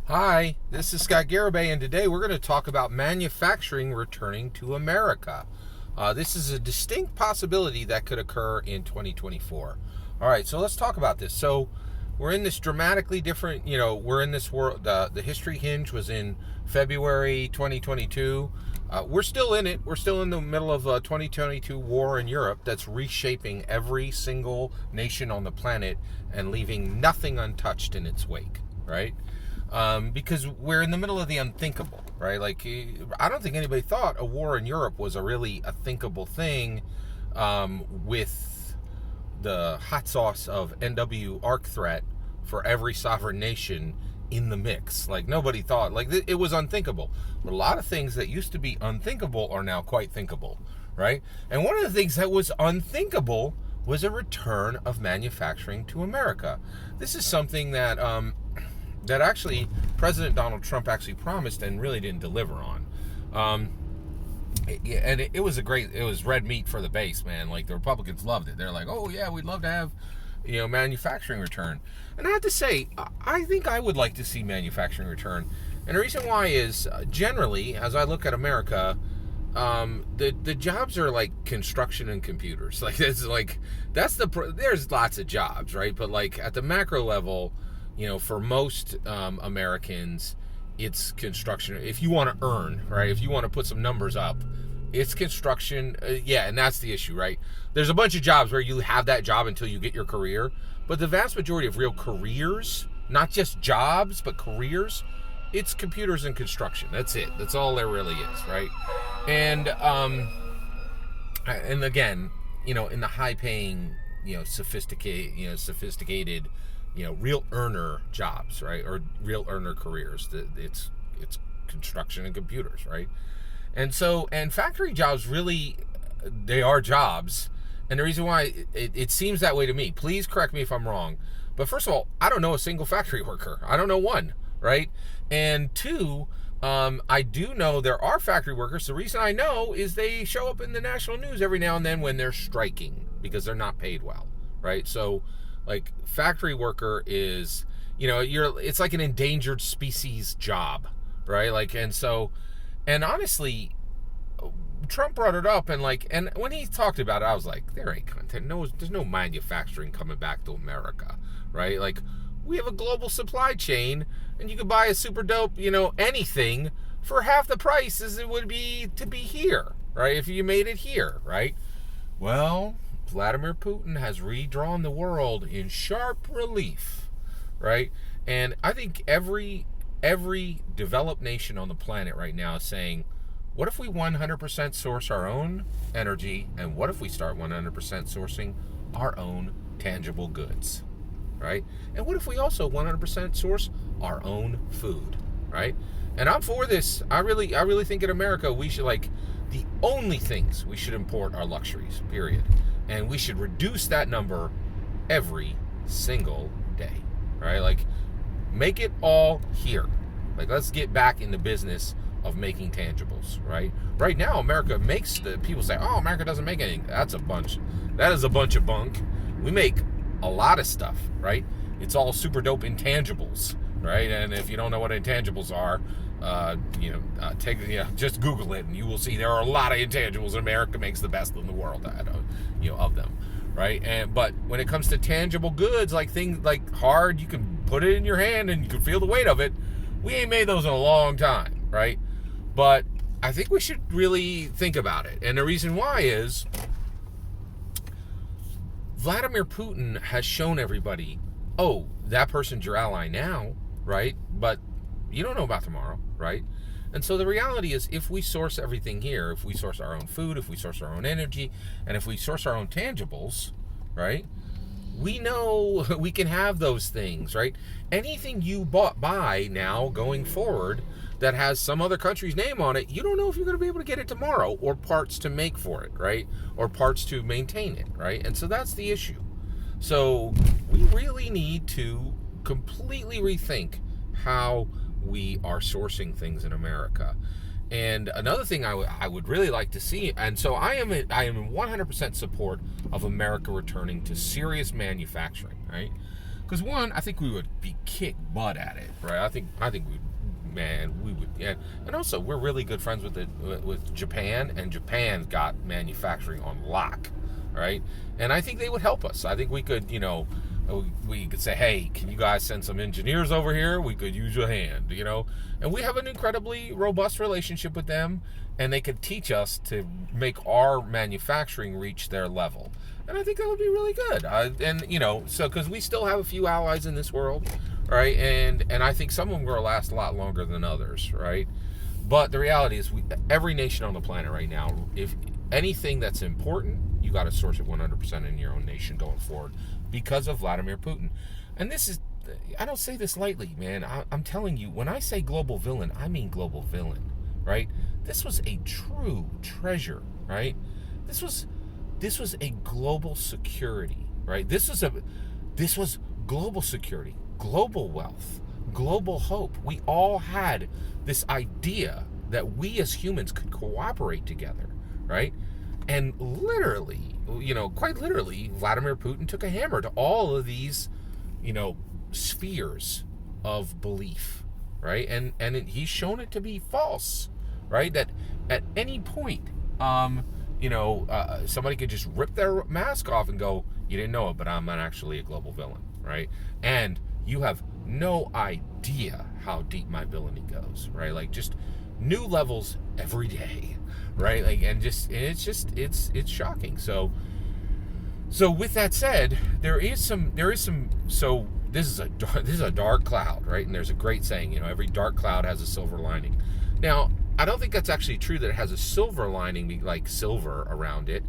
Hi, this is Scott Garibay, and today we're going to talk about manufacturing returning to America. This is a distinct possibility that could occur in 2024. All right, so let's talk about this. So, we're in this dramatically different, we're in this world. The history hinge was in February 2022. We're still in it. We're still in the middle of a 2022 war in Europe that's reshaping every single nation on the planet and leaving nothing untouched in its wake, right? Because we're in the middle of the unthinkable, right? Like, I don't think anybody thought a war in Europe was a thinkable thing, with the hot sauce of NW arc threat for every sovereign nation in the mix. Like, nobody thought, like, it was unthinkable. But a lot of things that used to be unthinkable are now quite thinkable, right? And one of the things that was unthinkable was a return of manufacturing to America. This is something that actually President Donald Trump actually promised and really didn't deliver on. It was it was red meat for the base, man. Like, the Republicans loved it. They're like, oh yeah, we'd love to have, manufacturing return. And I have to say, I think I would like to see manufacturing return. And the reason why is, generally, as I look at America, the jobs are like construction and computers. Like, there's lots of jobs, right? But like at the macro level, for most Americans, it's construction. If you want to earn, right? If you want to put some numbers up, it's construction. Yeah, and that's the issue, right? There's a bunch of jobs where you have that job until you get your career. But the vast majority of real careers, not just jobs, but careers, it's computers and construction. That's it. That's all there really is, right? And again, in the high-paying, sophisticated, real earner jobs, right? Or real earner careers. It's construction and computers, right? And factory jobs really, they are jobs. And the reason why it seems that way to me, please correct me if I'm wrong, but first of all, I don't know a single factory worker. I don't know one, right? And two, I do know there are factory workers. The reason I know is they show up in the national news every now and then when they're striking because they're not paid well, right? So, like, factory worker is, it's like an endangered species job, right? Like, and honestly, Trump brought it up, and when he talked about it, I was like, there ain't content. No, there's no manufacturing coming back to America, right? Like, we have a global supply chain, and you could buy a super dope, anything for half the price as it would be to be here, right? If you made it here, right? Well, Vladimir Putin has redrawn the world in sharp relief, right? And I think every developed nation on the planet right now is saying, what if we 100% source our own energy, and what if we start 100% sourcing our own tangible goods, right? And what if we also 100% source our own food, right? And I'm for this. I really think in America we should, the only things we should import are luxuries, period. And we should reduce that number every single day, right? Like, make it all here. Like, let's get back in the business of making tangibles, right? Right now, America makes people say, oh, America doesn't make anything. That is a bunch of bunk. We make a lot of stuff, right? It's all super dope intangibles, right? And if you don't know what intangibles are, just Google it and you will see there are a lot of intangibles, and America makes the best in the world of them, right? But when it comes to tangible goods, like things like hard, you can put it in your hand and you can feel the weight of it. We ain't made those in a long time, right? But I think we should really think about it. And the reason why is Vladimir Putin has shown everybody, oh, that person's your ally now, right? But you don't know about tomorrow, right? And so the reality is, if we source everything here, if we source our own food, if we source our own energy, and if we source our own tangibles, right, we know we can have those things, right? Anything you buy now going forward that has some other country's name on it, you don't know if you're going to be able to get it tomorrow, or parts to make for it, right? Or parts to maintain it, right? And so that's the issue. So we really need to completely rethink how we are sourcing things in America. And another thing I would really like to see, and so I am in 100% support of America returning to serious manufacturing, right? Because one, I think we would be kick butt at it, right? I think we would, yeah. And also, we're really good friends with Japan, and Japan's got manufacturing on lock, right? And I think they would help us. I think we could, we could say, hey, can you guys send some engineers over here? We could use your hand, And we have an incredibly robust relationship with them, and they could teach us to make our manufacturing reach their level. And I think that would be really good. So because we still have a few allies in this world, right? And I think some of them are going to last a lot longer than others, right? But the reality is, every nation on the planet right now, if anything that's important, you got to source it 100% in your own nation going forward because of Vladimir Putin. And this is, I don't say this lightly, man. I'm telling you, when I say global villain, I mean global villain, right? This was a true treasure, right? This was a global security, right? This was global security, global wealth, global hope. We all had this idea that we as humans could cooperate together, right? And literally, quite literally, Vladimir Putin took a hammer to all of these, spheres of belief, right? And he's shown it to be false, right? That at any point, somebody could just rip their mask off and go, you didn't know it, but I'm not actually a global villain, right? And you have no idea how deep my villainy goes, right? Like, just new levels every day, right? Like, it's shocking. So with that said, there is some. So this is a dark cloud, right? And there's a great saying, every dark cloud has a silver lining. Now, I don't think that's actually true that it has a silver lining, like silver around it,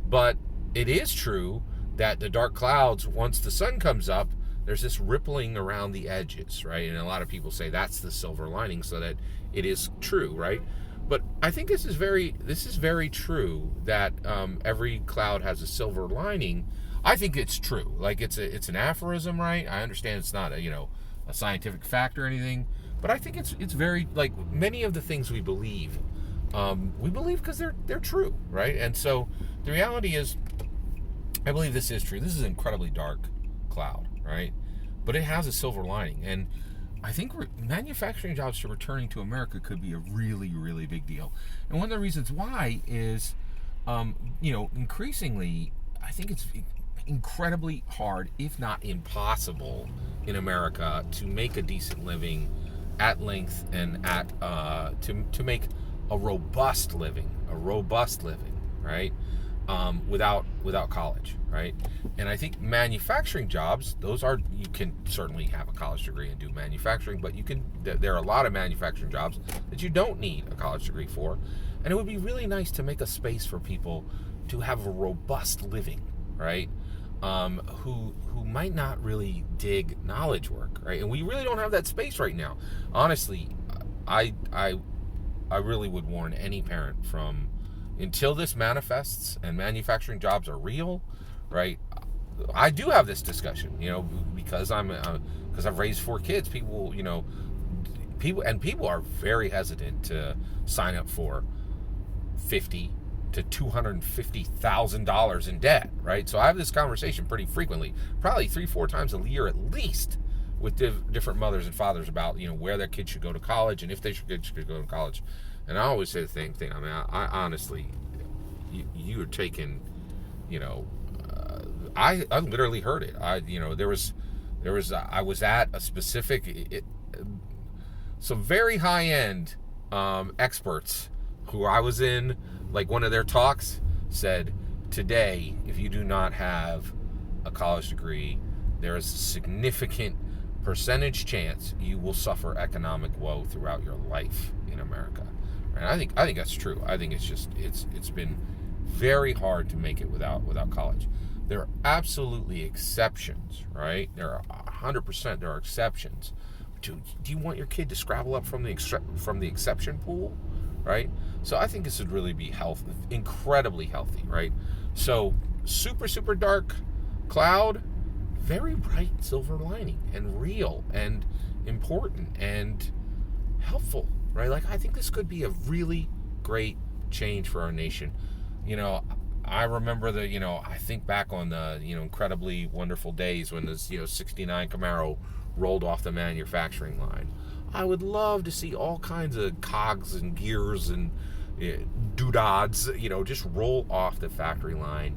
but it is true that the dark clouds, once the sun comes up, there's this rippling around the edges, right? And a lot of people say that's the silver lining, so that it is true, right? But I think this is very true that every cloud has a silver lining. I think it's true. Like, it's an aphorism, right? I understand it's not a scientific fact or anything, but I think it's very, like, many of the things we believe because they're true, right? And so the reality is, I believe this is true. This is an incredibly dark cloud, right? But it has a silver lining, and I think manufacturing jobs returning to America could be a really, really big deal. And one of the reasons why is, increasingly, I think it's incredibly hard, if not impossible, in America to make a decent living at length and to make a robust living, right? Without college, right? And I think manufacturing jobs, you can certainly have a college degree and do manufacturing, but there are a lot of manufacturing jobs that you don't need a college degree for. And it would be really nice to make a space for people to have a robust living, right? Who might not really dig knowledge work, right? And we really don't have that space right now. Honestly, I really would warn any parent from, until this manifests and manufacturing jobs are real, right? I do have this discussion, because I've raised 4 kids. People are very hesitant to sign up for $50,000 to $250,000 in debt, right? So I have this conversation pretty frequently, probably 3-4 times a year at least, with different mothers and fathers about where their kids should go to college and if they should go to college. And I always say the same thing. I mean, I honestly, you are taking, I literally heard it. I was at a specific, some very high end experts who I was in, like, one of their talks said, today, if you do not have a college degree, there is a significant percentage chance you will suffer economic woe throughout your life in America. And I think that's true. I think it's been very hard to make it without college. There are absolutely exceptions, right? There are 100%. There are exceptions. Do you want your kid to scrabble up from the exception pool, right? So I think this would really be incredibly healthy, right? So super dark cloud, very bright silver lining, and real and important and helpful, right? Like, I think this could be a really great change for our nation. I remember I think back on the, incredibly wonderful days when this, '69 Camaro rolled off the manufacturing line. I would love to see all kinds of cogs and gears and doodads, just roll off the factory line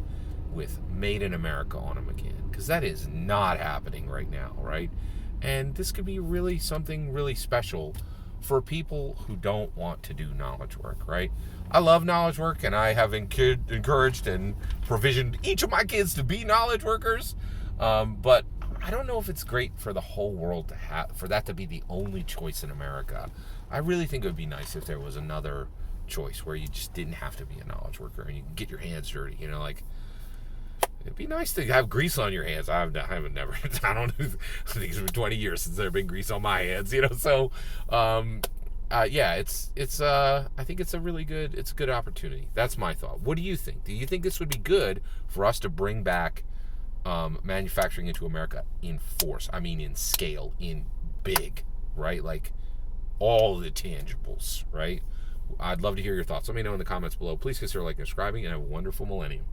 with "Made in America" on them again, because that is not happening right now, right? And this could be really something really special for people who don't want to do knowledge work, right? I love knowledge work, and I have encouraged and provisioned each of my kids to be knowledge workers. But I don't know if it's great for the whole world to have, for that to be the only choice in America. I really think it would be nice if there was another choice where you just didn't have to be a knowledge worker and you can get your hands dirty. Like, it'd be nice to have grease on your hands. I haven't never. I don't know. I think it's been 20 years since there's been grease on my hands. So, yeah, it's. I think it's a really good. It's a good opportunity. That's my thought. What do you think? Do you think this would be good for us to bring back manufacturing into America in force? I mean, in scale, in big, right? Like all the tangibles, right? I'd love to hear your thoughts. Let me know in the comments below. Please consider liking and subscribing, and have a wonderful millennium.